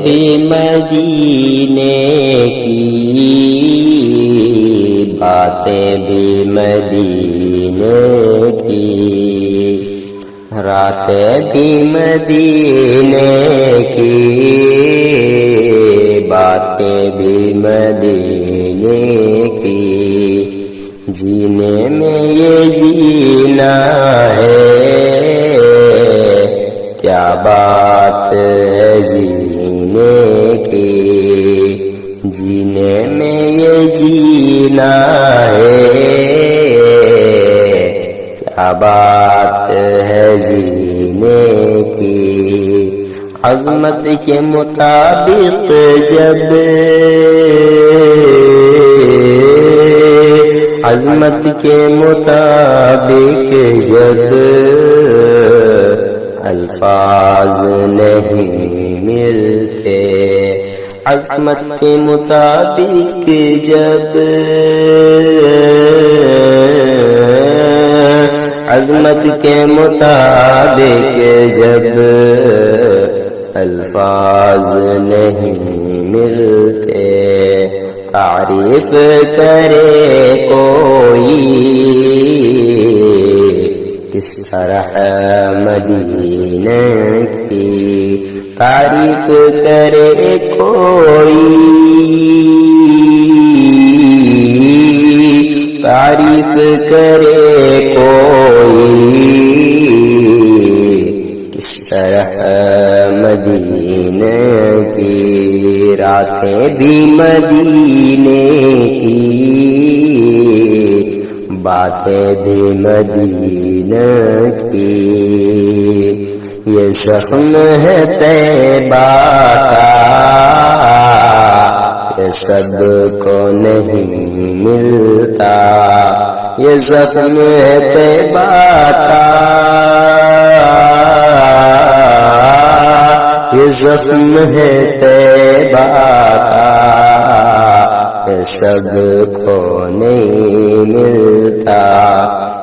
بھی مدینے کی، باتیں بھی مدینے کی، راتیں بھی مدینے کی، باتیں بھی مدینے کی، جینے میں یہ جینا ہے، کیا بات ہے جینے کی، جینے میں یہ جینا ہے، کیا بات ہے جینے کی، عظمت کے مطابق جب، عظمت کے مطابق جب الفاظ نہیں ملتے، عظمت کے مطابق جب، عظمت کے مطابق جب الفاظ نہیں ملتے، تعریف کرے کوئی کس طرح مدینہ کی، تعریف کرے کوئی، تعریف کرے کوئی کس طرح مدینہ کی، راتیں بھی مدینے کی، باتیں بھی مدینہ کی، یہ زخم ہے طیبہ کا، یہ سب کو نہیں ملتا، یہ زخم ہے طیبہ کا، یہ زخم ہے طیبہ کا، یہ سب کو نہیں ملتا،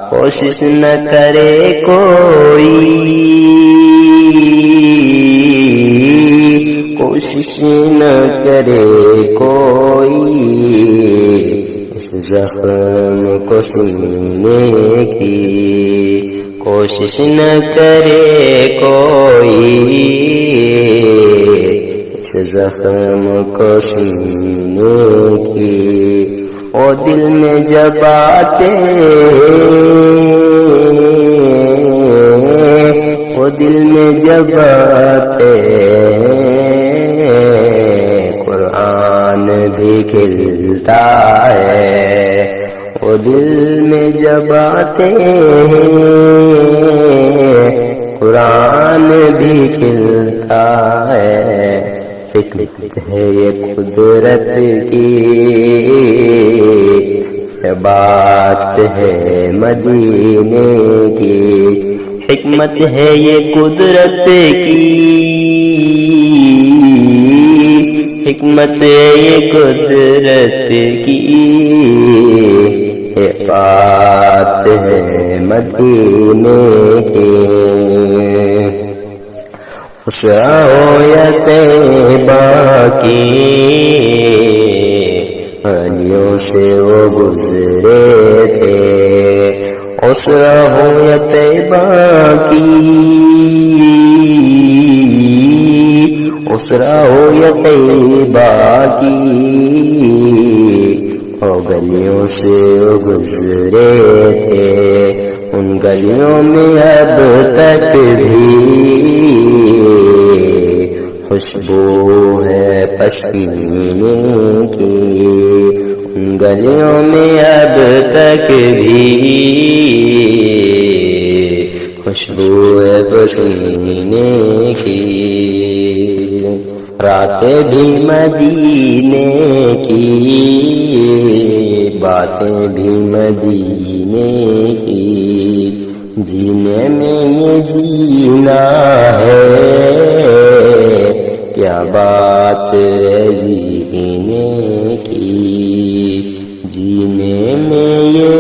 کوشش نہ کرے کوئی، کوشش نہ کرے کوئی اس زخم کو سننے کی، کوشش نہ کرے کوئی اس زخم کو سننے کی، او دل میں جب آتے، او دل میں جب آتے قرآن بھی کھلتا ہے، او دل میں جب آتے قرآن بھی کھلتا ہے، حکمت ہے یہ قدرت کی، یہ بات ہے مدینے کی، حکمت ہے یہ قدرت کی، حکمت ہے یہ قدرت کی، یہ بات ہے مدینے کی، اسرا ہو یا طیبہ کی غلیوں سے وہ گزرے تھے، اسرا ہو یا طیبہ کی، اسرا ہو یا طیبہ کی، وہ گلیوں سے وہ گزرے تھے، ان گلیوں میں اب تک بھی خوشبو ہے پسینے کی، ان گلیوں میں اب تک بھی خوشبو ہے پسینے کی، راتیں بھی مدینے کی، باتیں بھی مدینے کی، جینے میں یہ جینا ہے، کیا بات ہے جینے کی، جینے میں یہ